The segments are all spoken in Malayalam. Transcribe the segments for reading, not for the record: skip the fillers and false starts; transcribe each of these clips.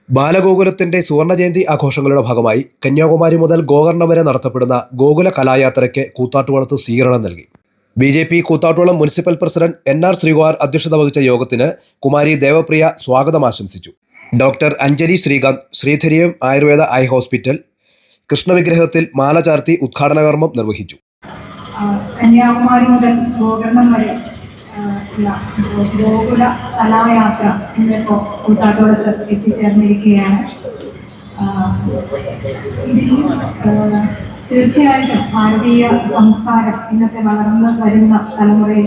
ബാലഗോകുലത്തിന്റെ സുവർണ ജയന്തി ആഘോഷങ്ങളുടെ ഭാഗമായി കന്യാകുമാരി മുതൽ ഗോകർണം വരെ നടത്തപ്പെടുന്ന ഗോകുല കലായാത്രയ്ക്ക് കൂത്താട്ടുകുളത്ത് സ്വീകരണം നൽകി. BJP. Koothattukulam municipal president NR. Sreekumar അധ്യക്ഷത വഹിച്ച യോഗത്തിന് കുമാരി ദേവപ്രിയ സ്വാഗതം ആശംസിച്ചു. Doctor Anjali Srikanth Sreedhareeyam Ayurveda eye hospital കൃഷ്ണവിഗ്രഹത്തിൽ മാല ചാർത്തി ഉദ്ഘാടന കർമ്മം നിർവഹിച്ചു. കന്യാകുമാരി മുതൽ ഗോകർണം വരെ ഗോകുല കലായാത്ര ഇന്നിപ്പോൾ കൂത്താട്ടുകുളത്ത് എത്തിച്ചേർന്നിരിക്കുകയാണ്. ഇതിൽ തീർച്ചയായിട്ടും ഭാരതീയ സംസ്കാരം ഇന്നത്തെ വളർന്നു വരുന്ന തലമുറയെ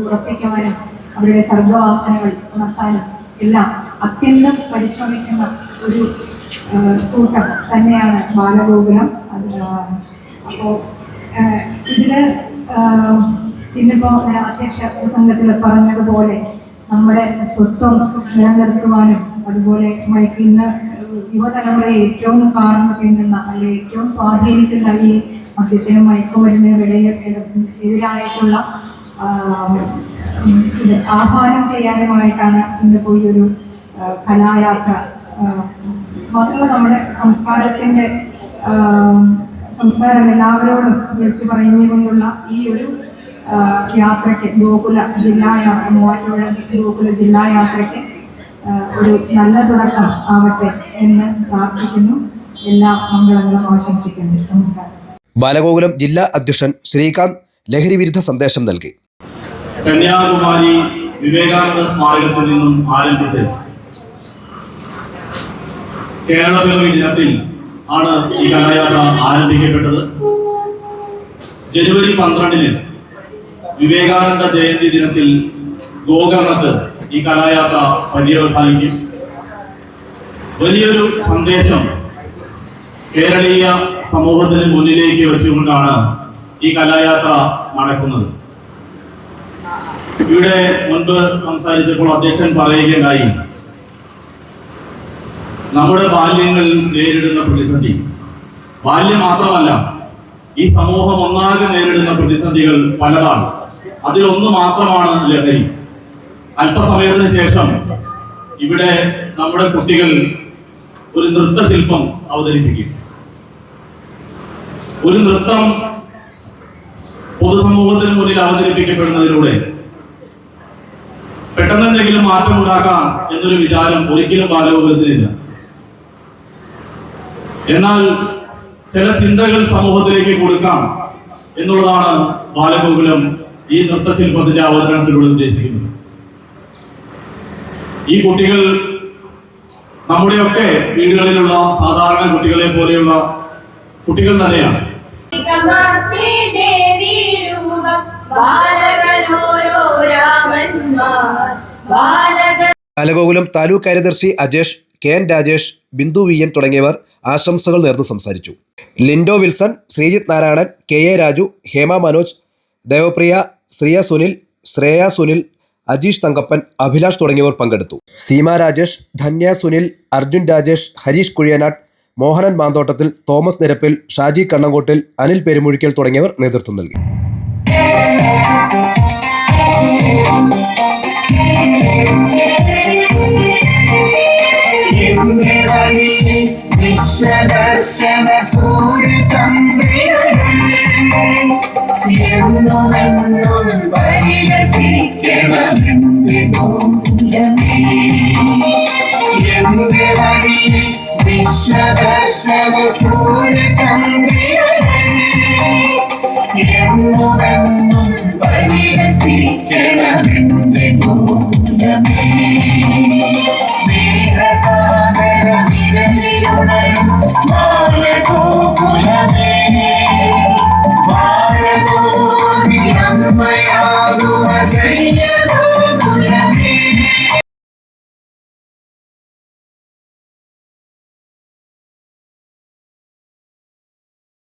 ഉറപ്പിക്കുവാനും അവരുടെ സർഗവാസനകൾ ഉണർത്താനും എല്ലാം അത്യന്തം പരിശ്രമിക്കുന്ന ഒരു കൂട്ടം തന്നെയാണ് ബാലഗോകുലം. അപ്പോൾ ഇതില് ഇന്നിപ്പോൾ അധ്യക്ഷ പ്രസംഗത്തിൽ പറഞ്ഞതുപോലെ നമ്മുടെ സ്വത്വം നിലനിർത്തുവാനും അതുപോലെ ഇന്ന് യുവതലമുറയെ ഏറ്റവും കാർന്നു തിന്നുന്ന അല്ലെങ്കിൽ ഏറ്റവും സ്വാധീനിക്കുന്ന ഈ മദ്യത്തിനും മയക്കുമരുന്നിനും എതിരായിട്ടുള്ള ആഹ്വാനം ചെയ്യാനുമായിട്ടാണ് ഇന്നിപ്പോൾ ഈ ഒരു കലായാത്ര. മാത്രമല്ല നമ്മുടെ സംസ്കാരം എല്ലാവരോടും വിളിച്ചു പറഞ്ഞുകൊണ്ടുള്ള ഈ ഒരു യാത്രയ്ക്ക് ഗോകുല ജില്ലായാത്ര മൂവാറ്റുപുഴ ഗോകുല ജില്ലായാത്രയ്ക്ക് ഒരു നല്ല തുടക്കം ആവട്ടെ എന്ന് പ്രാർത്ഥിക്കുന്നു. എല്ലാ മംഗളങ്ങളും ആശംസിക്കുന്നു. നമസ്കാരം. ബാലഗോകുലം ജില്ലാ അധ്യക്ഷൻ ശ്രീകാന്ത് ലഹരി വിരുദ്ധ സന്ദേശം നൽകി. കന്യാകുമാരി വിവേകാനന്ദ സ്മാരകത്തിൽ നിന്നും ആരംഭിച്ച് കേരള പിറവി ദിനത്തിൽ ആണ് ഈ കലായാത്ര ആരംഭിക്കപ്പെട്ടത്. ജനുവരി 12-ന് വിവേകാനന്ദ ജയന്തി ദിനത്തിൽ ഗോകർണത്ത് ഈ കലായാത്ര പര്യവസാനിക്കും. വലിയൊരു സന്ദേശം കേരളീയ സമൂഹത്തിന് മുന്നിലേക്ക് വെച്ചുകൊണ്ടാണ് ഈ കലായാത്ര നടക്കുന്നത്. ഇവിടെ മുൻപ് സംസാരിച്ചപ്പോൾ അധ്യക്ഷൻ പറയുകയുണ്ടായി, നമ്മുടെ ബാല്യങ്ങൾ നേരിടുന്ന പ്രതിസന്ധി, ബാല്യം മാത്രമല്ല ഈ സമൂഹം ഒന്നാകെ നേരിടുന്ന പ്രതിസന്ധികൾ പലതാണ്. അതിലൊന്ന് മാത്രമാണ് ലഹരി. അല്പസമയത്തിന് ശേഷം ഇവിടെ നമ്മുടെ കുട്ടികൾ ഒരു നൃത്തശില്പം അവതരിപ്പിക്കും. ഒരു നൃത്തം പൊതുസമൂഹത്തിന് മുന്നിൽ അവതരിപ്പിക്കപ്പെടുന്നതിലൂടെ പെട്ടെന്നെന്തെങ്കിലും മാറ്റമുണ്ടാക്കാം എന്നൊരു വിചാരം ഒരിക്കലും ബാലഗോകുലത്തിനില്ല. എന്നാൽ ചില ചിന്തകൾ സമൂഹത്തിലേക്ക് കൊടുക്കാം എന്നുള്ളതാണ് ബാലഗോകുലം ഈ നൃത്തശില്പത്തിന്റെ അവതരണത്തിലൂടെ ഉദ്ദേശിക്കുന്നത്. ഈ കുട്ടികൾ നമ്മുടെയൊക്കെ വീടുകളിലുള്ള സാധാരണ കുട്ടികളെ പോലെയുള്ള കുട്ടികൾ തന്നെയാണ്. ബാലഗോകുലം താലൂക്ക് കാര്യദർശി അജേഷ്, കെ.എൻ. രാജേഷ്, ബിന്ദു വി.എൻ തുടങ്ങിയവർ ആശംസകൾ നേർന്ന് സംസാരിച്ചു. Lindo Wilson, Sreejith Narayanan, K A. രാജു, ഹേമ മനോജ്, ദേവപ്രിയ, ശ്രിയ സുനിൽ, ശ്രേയ സുനിൽ, അജീഷ് തങ്കപ്പൻ, അഭിലാഷ് തുടങ്ങിയവർ പങ്കെടുത്തു. സീമ രാജേഷ്, ധന്യ സുനിൽ, അർജുൻ രാജേഷ്, ഹരീഷ് കുഴിയനാട്, മോഹനൻ മാന്തോട്ടത്തിൽ, തോമസ് നിരപ്പിൽ, ഷാജി കണ്ണങ്കോട്ടിൽ, അനിൽ പെരുമുഴിക്കൽ തുടങ്ങിയവർ നേതൃത്വം നൽകി. വിശ്വദർശന സൂര്യചന്ദ്രൻ